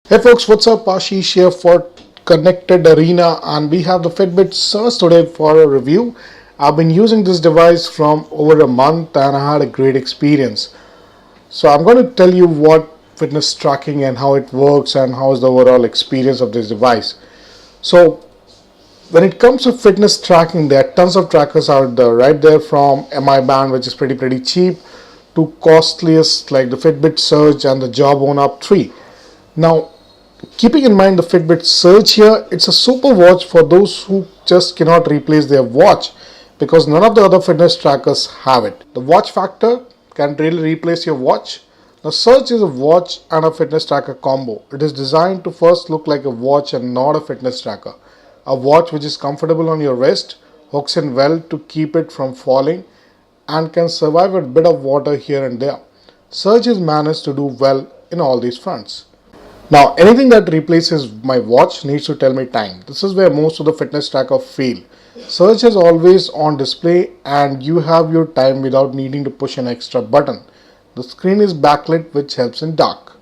Hey folks, what's up? Ashish here for Connected Arena, and we have the Fitbit Surge today for a review. I've been using this device from over a month and I had a great experience. So I'm going to tell you what fitness tracking and how it works and how is the overall experience of this device. So when it comes to fitness tracking, there are tons of trackers out there, right there from MI Band, which is pretty cheap, to costliest like the Fitbit Surge and the Jawbone Up 3. Now, keeping in mind the Fitbit Surge here, it's a super watch for those who just cannot replace their watch because none of the other fitness trackers have it. The watch factor can really replace your watch. The Surge is a watch and a fitness tracker combo. It is designed to first look like a watch and not a fitness tracker. A watch which is comfortable on your wrist, hooks in well to keep it from falling, and can survive a bit of water here and there. Surge has managed to do well in all these fronts. Now, anything that replaces my watch needs to tell me time. This is where most of the fitness trackers fail. Surge is always on display and you have your time without needing to push an extra button. The screen is backlit, which helps in dark.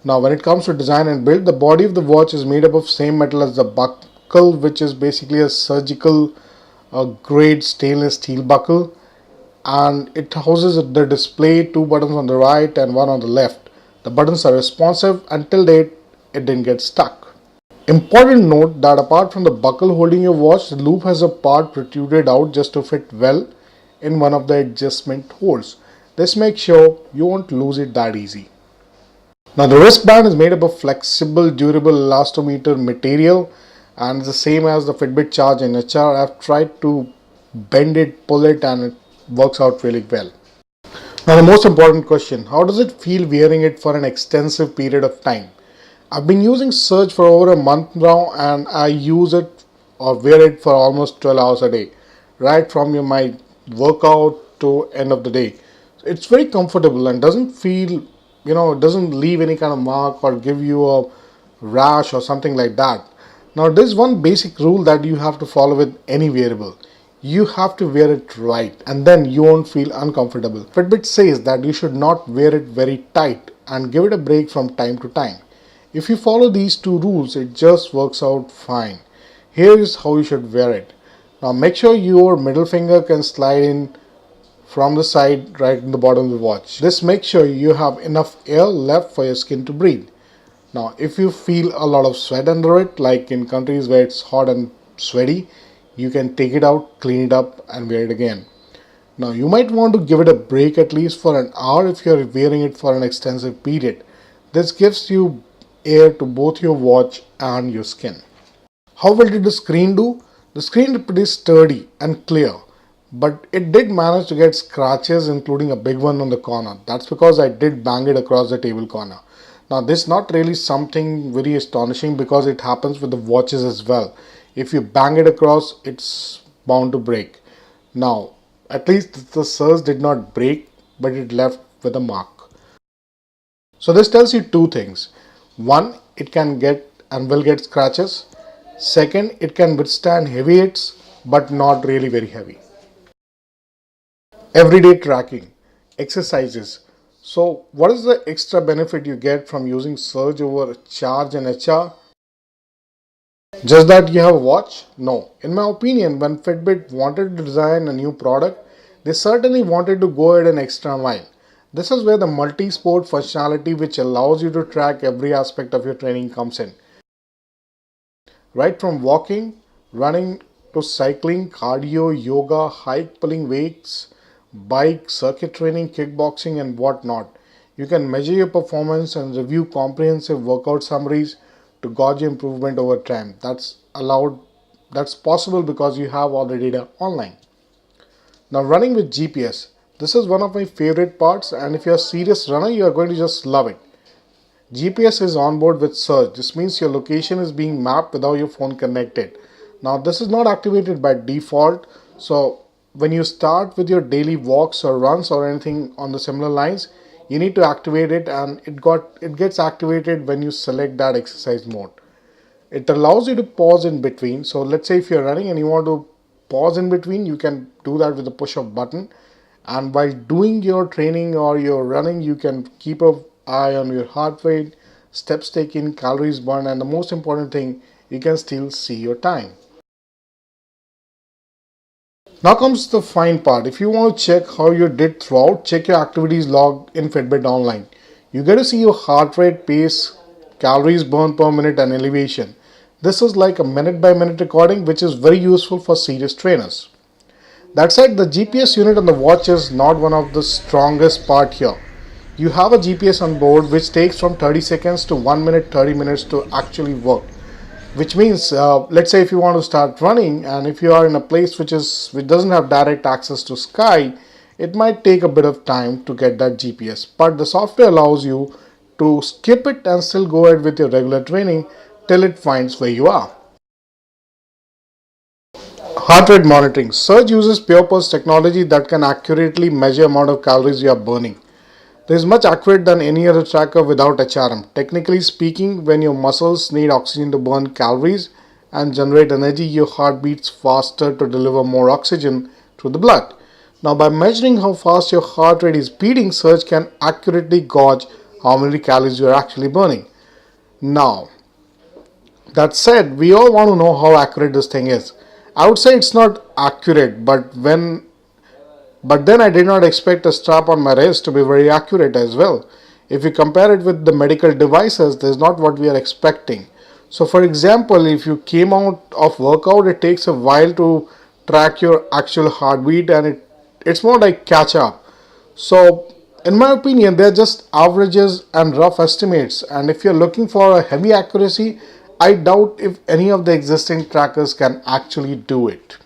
Now, when it comes to design and build, the body of the watch is made up of same metal as the buckle, which is basically a surgical grade stainless steel buckle, and it houses the display, two buttons on the right and one on the left. The buttons are responsive. Until date, it didn't get stuck. Important note that apart from the buckle holding your watch, the loop has a part protruded out just to fit well in one of the adjustment holes. This makes sure you won't lose it that easy. Now the wristband is made up of flexible, durable elastomer material and it's the same as the Fitbit Charge and HR. I've tried to bend it, pull it, and it works out really well. Now the most important question, how does it feel wearing it for an extensive period of time? I've been using Surge for over a month now and I use it or wear it for almost 12 hours a day, right from my workout to end of the day. It's very comfortable and doesn't feel, it doesn't leave any kind of mark or give you a rash or something like that. Now there's one basic rule that you have to follow with any wearable. You have to wear it right and then you won't feel uncomfortable. Fitbit says that you should not wear it very tight and give it a break from time to time. If you follow these two rules, it just works out fine. Here is how you should wear it. Now make sure your middle finger can slide in from the side right in the bottom of the watch. This makes sure you have enough air left for your skin to breathe. Now if you feel a lot of sweat under it, like in countries where it's hot and sweaty, you can take it out, clean it up and wear it again. Now you might want to give it a break at least for an hour if you are wearing it for an extensive period. This gives you air to both your watch and your skin. How well did the screen do? The screen is pretty sturdy and clear, but it did manage to get scratches, including a big one on the corner. That's because I did bang it across the table corner. Now this is not really something very astonishing because it happens with the watches as well. If you bang it across, it's bound to break. Now, at least the Surge did not break, but it left with a mark. So this tells you two things. One, it can get and will get scratches. Second, it can withstand heavy hits, but not really very heavy. Everyday tracking, exercises. So what is the extra benefit you get from using Surge over Charge and HR? Just that you have a watch? No. In my opinion, when Fitbit wanted to design a new product, they certainly wanted to go ahead an extra mile. This is where the multi-sport functionality which allows you to track every aspect of your training comes in. Right from walking, running to cycling, cardio, yoga, hike, pulling weights, bike, circuit training, kickboxing and whatnot. You can measure your performance and review comprehensive workout summaries to gauge improvement over time. That's possible because you have all the data online. Now running with GPS. This is one of my favorite parts and if you're a serious runner, you are going to just love it. GPS is on board with Surge. This means your location is being mapped without your phone connected. Now this is not activated by default. So when you start with your daily walks or runs or anything on the similar lines, you need to activate it and it gets activated when you select that exercise mode. It allows you to pause in between. So let's say if you're running and you want to pause in between, you can do that with a push of button. And while doing your training or your running, you can keep an eye on your heart rate, steps taken, calories burned, and the most important thing, you can still see your time. Now comes the fine part. If you want to check how you did throughout, check your activities log in Fitbit Online. You get to see your heart rate, pace, calories burned per minute, and elevation. This is like a minute by minute recording, which is very useful for serious trainers. That said, the GPS unit on the watch is not one of the strongest part here. You have a GPS on board which takes from 30 seconds to 1 minute 30 minutes to actually work, which means let's say if you want to start running and if you are in a place which doesn't have direct access to sky, it might take a bit of time to get that GPS, but the software allows you to skip it and still go ahead with your regular training till it finds where you are. Heart rate monitoring. Surge uses pure pulse technology that can accurately measure amount of calories you are burning. This is much accurate than any other tracker without HRM. Technically speaking, when your muscles need oxygen to burn calories and generate energy, your heart beats faster to deliver more oxygen through the blood. Now, by measuring how fast your heart rate is beating, Surge can accurately gauge how many calories you are actually burning. Now, that said, we all want to know how accurate this thing is. I would say it's not accurate, but then I did not expect a strap on my wrist to be very accurate as well. If you compare it with the medical devices, this is not what we are expecting. So for example, if you came out of workout, it takes a while to track your actual heartbeat and it's more like catch up. So in my opinion, they're just averages and rough estimates. And if you're looking for a heavy accuracy, I doubt if any of the existing trackers can actually do it.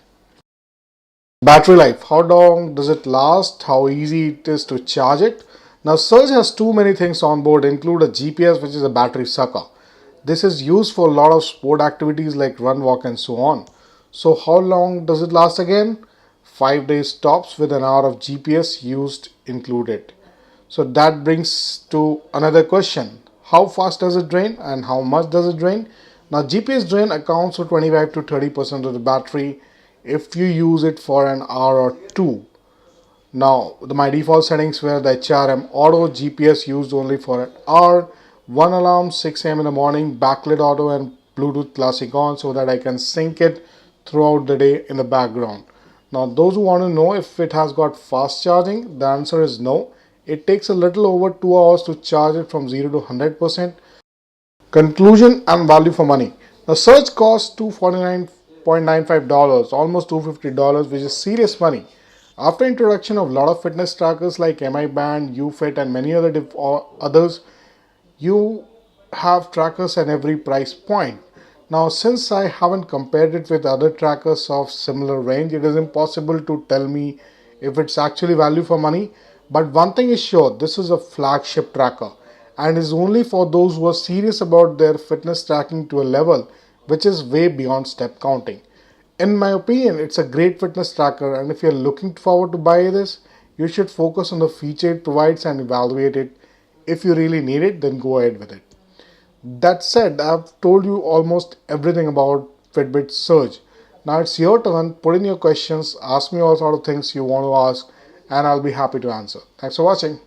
Battery life. How long does it last? How easy it is to charge it? Now Surge has too many things on board, include a GPS which is a battery sucker. This is used for a lot of sport activities like run, walk and so on. So how long does it last again? 5 days tops with an hour of GPS used included. So that brings to another question. How fast does it drain and how much does it drain? Now GPS drain accounts for 25 to 30% of the battery if you use it for an hour or two. Now my default settings were the HRM auto, GPS used only for an hour, one alarm 6 a.m. in the morning, backlit auto and Bluetooth classic on so that I can sync it throughout the day in the background. Now those who want to know if it has got fast charging, the answer is no. It takes a little over 2 hours to charge it from 0 to 100%. Conclusion and value for money. The Surge costs $249.95, almost $250, which is serious money. After introduction of a lot of fitness trackers like MI Band, UFit, and many others, you have trackers at every price point. Now, since I haven't compared it with other trackers of similar range, it is impossible to tell me if it's actually value for money. But one thing is sure, this is a flagship tracker and is only for those who are serious about their fitness tracking to a level which is way beyond step counting. In my opinion, it's a great fitness tracker, and if you're looking forward to buy this, you should focus on the feature it provides and evaluate it. If you really need it, then go ahead with it. That said, I've told you almost everything about Fitbit Surge. Now it's your turn. Put in your questions, ask me all sort of things you want to ask, and I'll be happy to answer. Thanks for watching.